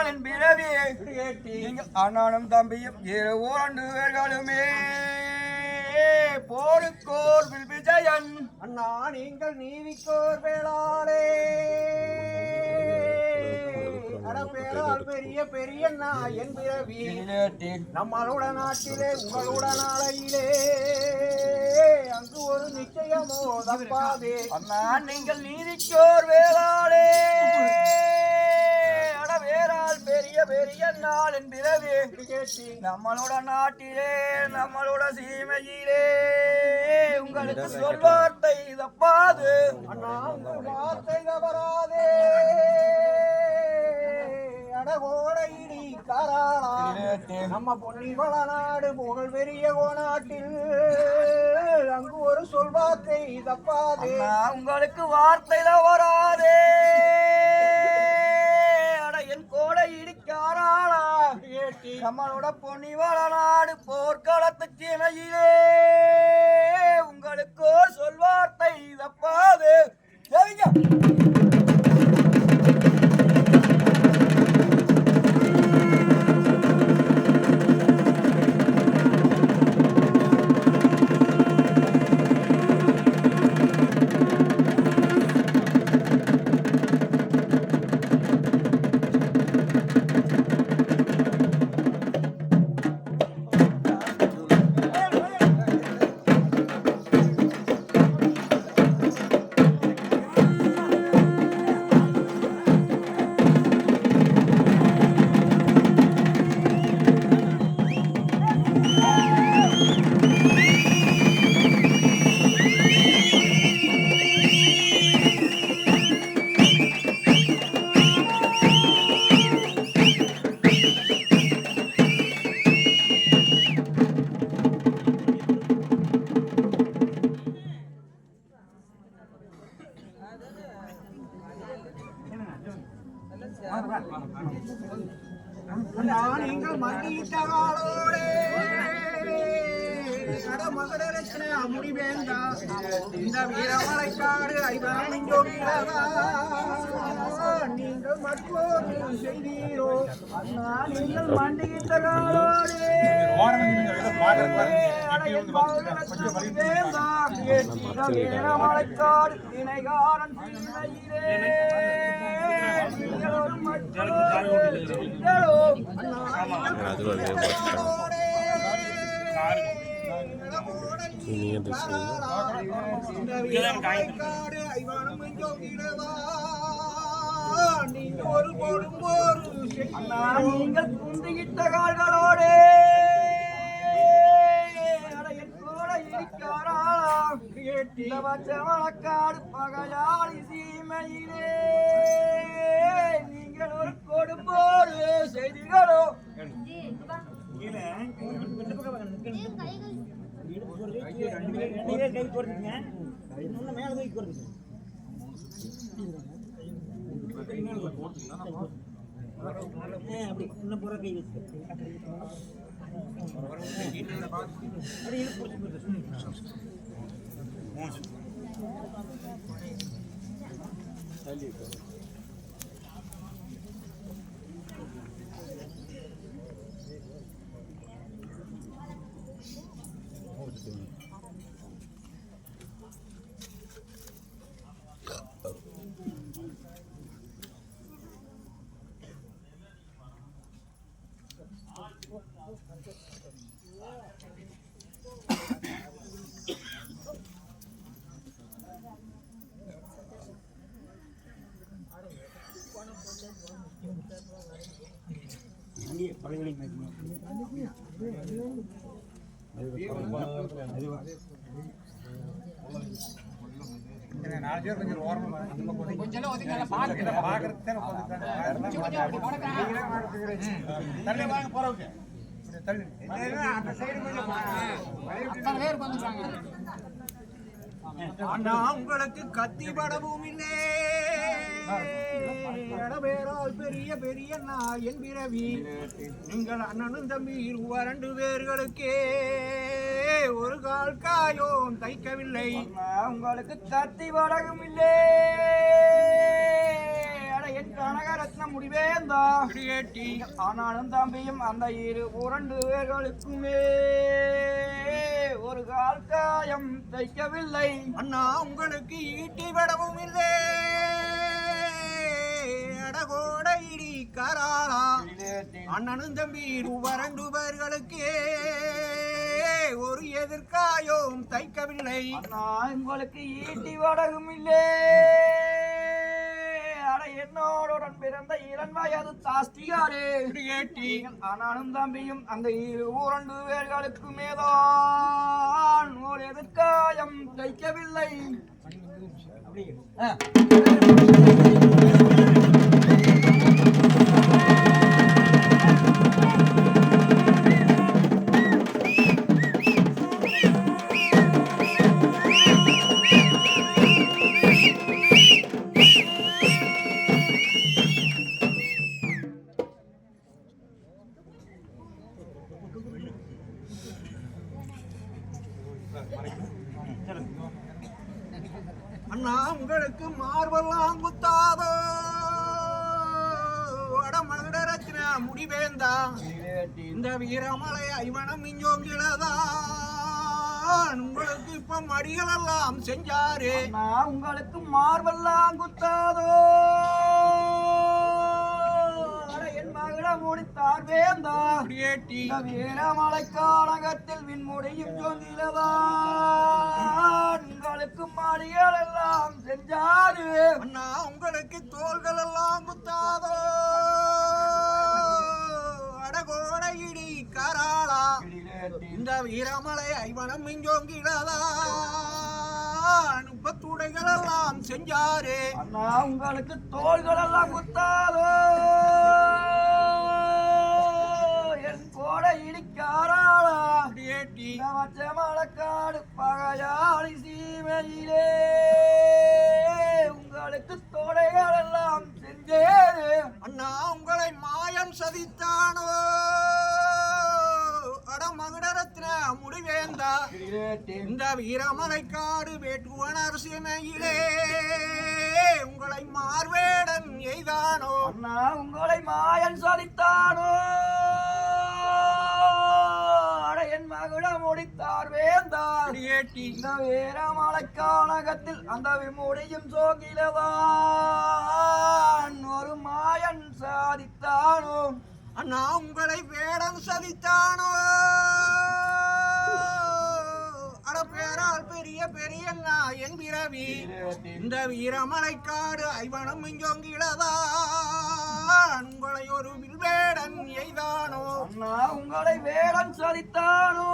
நாளின் பிறவி நீங்கள் அண்ணனும் தம்பியும் 2 பேர்களுமே போருக்கோர் விஜயன் அண்ணா நீங்கள் நீதிக்கோர் வேளாளே பேரால் பெரிய பெரிய என் பிறவி நம்மளோட நாட்டிலே உங்களோட நாளையிலே அங்கு ஒரு நிச்சயமோ தப்பாதே அண்ணா நீங்கள் நீதிக்கோர் வேளாளே வேறால் பெரிய பெரிய நாளின் பிறவி நம்மளோட நாட்டிலே நம்மளோட சீமையிலே உங்களுக்கு சொல்வார்த்தை தப்பாது அண்ணா உங்கள் வார்த்தை தவறாதே அடகோடையிடி காராளா நம்ம பொன்னிவள நாடு புகழ் பெரிய கோநாட்டில் அங்கு ஒரு சொல்வார்த்தை தப்பாதே உங்களுக்கு வார்த்தை தவறாதே என் கோடை இடிக்காராளா நம்மளோட பொன்னிவள நாடு போர்க்களத்து சீமையிலே உங்களுக்கு சொல்வார்த்தை தப்பாது நீங்கள் மண்டியிட்டகாலோடே மகரரச்சனை அமுடி வேண்டா இந்த வீரமலைக்காடு நீங்கள் மற்றொரு செய்தீரோ அண்ணா நீங்கள் மண்டியிட்டகாலோடே வீரமலைக்காடு திணைகாரன் நீங்கள் குந்தியிட்ட கால்களோடு வளக்காடு பகையாளி சீமையிலே நீங்கள் ஒரு கொடுப்போடு செய்திகளோ அப்படி இன்னும் புற கை வச்சு உங்களுக்கு கத்தி படவும் இல்லை பேரால் பெரிய பெரிய என் பிறவி நீங்கள் அண்ணனும் தம்பி 2 பேர்களுக்கே ஒரு கால் காயம் தைக்கவில்லை உங்களுக்கு கத்தி படகும் இல்லை என் கனகரத்ன முடிவேந்தா குடியேற்றி ஆனாலும் தம்பியும் அந்த இரு இரண்டு பேர்களுக்குமே ஒரு கால் காயம் தைக்கவில்லை. அண்ணா உங்களுக்கு ஈட்டி விடவும் இல்லை அடகோட இடி கராளா அண்ணனும் தம்பி இரண்டு பேர்களுக்கு ஒரு எதிர்காயம் தைக்கவில்லை. அண்ணா உங்களுக்கு ஈட்டி வடகும் இல்லை. அட என்னோடுடன் பிறந்த இளன் வயது தாஸ்திகாரே குடியேற்றி ஆனாலும் தம்பியும் அந்த இரண்டு பேர்களுக்குமே தான் ஒரு எதிர்காயம் தைக்கவில்லை. அண்ணா உங்களுக்கு மார்பெல்லாம் குத்தாதோ வடமகுடரத்தின முடிவேந்தா இந்த வீரமலை ஐவனம் இஞ்சோங்கிலதான் உங்களுக்கு இப்ப மடிகள் எல்லாம் செஞ்சாரு. நான் உங்களுக்கு மார்பெல்லாம் குத்தாதோ என் மகள முடித்தார் வேந்தா குடியேற்றி இந்த வீரமலை கானகத்தில் விண்முடியும் சொந்திலதான் உங்களுக்கு மாடிகள் எல்லாம் செஞ்சாரு. அண்ணா உங்களுக்கு தோள்கள் எல்லாம் குத்தாதோ அடகோட இடி கராளா இந்த வீரமலை ஐவனம் மிஞ்சோங்கிலதான் முப்பத்துடைகள் எல்லாம் செஞ்சாரு. அண்ணா உங்களுக்கு தோள்கள் எல்லாம் குத்தாதோ என் கோட இடிக்காராளா குடியேற்றி மலக்காடு பகையாளி சீமையிலே உங்களுக்கு தோடைகள் எல்லாம் செஞ்சேரு. அண்ணா உங்களை மாயம் சதித்தானோ அடமகுடரத்ன முடிவேந்தா இந்த வீரமலை காடு வேட்டுவனர் சீமையிலே உங்களை மார்வேடன் எய்தானோ. அண்ணா உங்களை மாயன் சதித்தானோ என் மகுட முடித்தார் வேந்தார் குடியேற்றி இந்த வீரமலை கானகத்தில் அந்த விமுடியும் சோகிலவான் ஒரு மாயன் சாதித்தானோ. அண்ணா உங்களை வேடம் சதித்தானோ அட பேரால் பெரிய பெரியண்ணா என் பிறவி இந்த வீரமலை காடு ஐவனம் இஞ்சோங்கிலதான் உங்களை ஒரு வில்வேடன் எய்தானோ. அண்ணா உங்களை வேடன் சதித்தானோ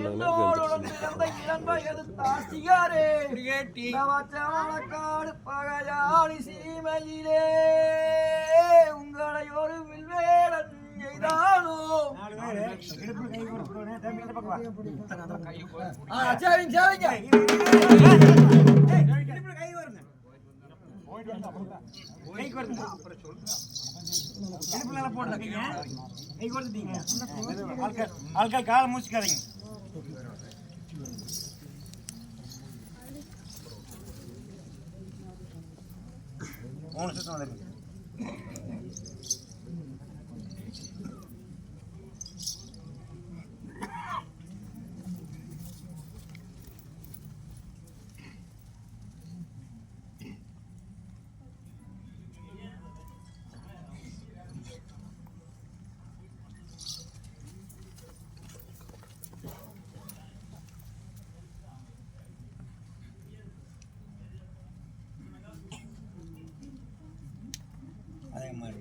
என்னோடுடன் பிறந்த இளன் வயது தாசிகாரே குடியேற்றி மலக்காடு பகையாளி சீமையிலே உங்களை ஒரு வில்வேடன் எய்தானோ. ஆட்கள் காலை மூச்சுக்காதீங்க. மூணு சுத்தம் வந்துருக்கு. அதே மாதிரி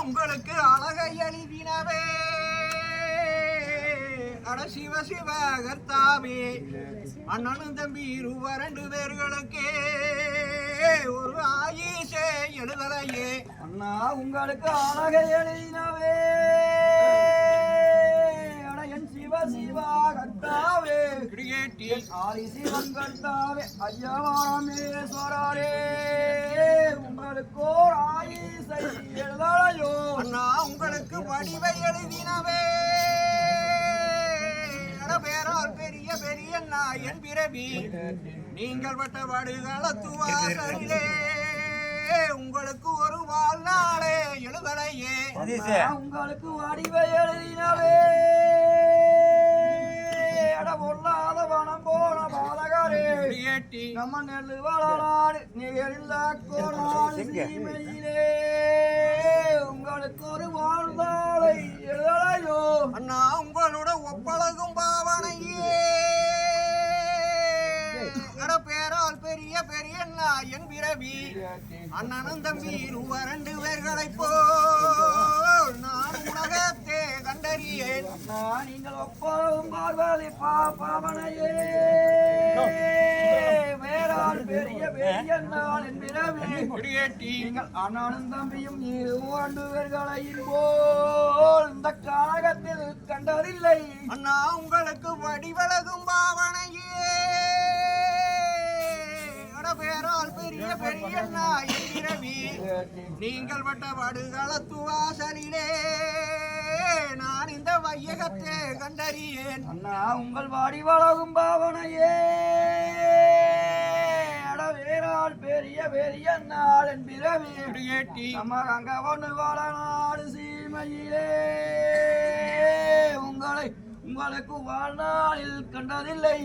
உங்களுக்கு அழகை எழுதினவே அட சிவ சிவ கர்த்தாவே அண்ணனும் தம்பி இரண்டு பேர்களுக்கு ஒரு ஆயிசே எழுதலையே. அண்ணா உங்களுக்கு அழகை எழுதினவே என் சிவ சிவா கர்த்தாவே கிரியேட்டி ஆதி சிவன் கர்த்தாவே ஐயவாமேஸ்வரரே உங்களுக்கு ஓர் ஆயிசை எழுதலையோ அண்ணா உங்களுக்கு வடிவை எழுதினவே பேரால் பெரிய பெரிய நாயன் பிறவி நீங்கள் பட்ட வடுகளத்துவாசலிலே உங்களுக்கு ஒரு வாழ்நாளே எழுதலையே உங்களுக்கு வடிவை எழுதினவே அட பொல்லாத வனம் போன பாலகரே கிரியேட்டி நம்ம நெல்லு வளநாடு நிகழ்ந்த கோடாடு சீமையிலே உங்களுக்கு ஒரு வாழ்ந்தாளை எழுதலையோ அண்ணா உங்களோட ஒப்பழகும் பாவனையே பேரால் பெரிய பெரிய நாயன் பிறவி அண்ணனும் தம்பி இரண்டு பேர்களைப் போல் நான் உலகத்தே கண்டறியேன் நீங்கள் ஒப்பரும் பார்வதி பாவனையே வேறால் பெரிய பெரிய நாளின் பிறவி கிரியேட்டி நீங்கள் அண்ணனும் தம்பியும் இரண்டு பேர்களையும் போல் இந்த காலகத்தில் கண்டதில்லை அண்ணா உங்களுக்கு வடிவழகும் பாவனையே பேரால் பெரிய பெரிய நாயன் பிறவி நீங்கள் பட்ட வடுகளத்துவாசலிலே நான் இந்த வையகத்தை கண்டறியேன் அண்ணா உங்கள் வாடி வளகும் பாவனையே வேறால் பெரிய பெரிய நாளின் பிறவி கிரியேட்டி நம்ம அங்க ஒன்று வாழ நாடு சீமையிலே உங்களுக்கு வாழ்நாளில் கண்டதில்லை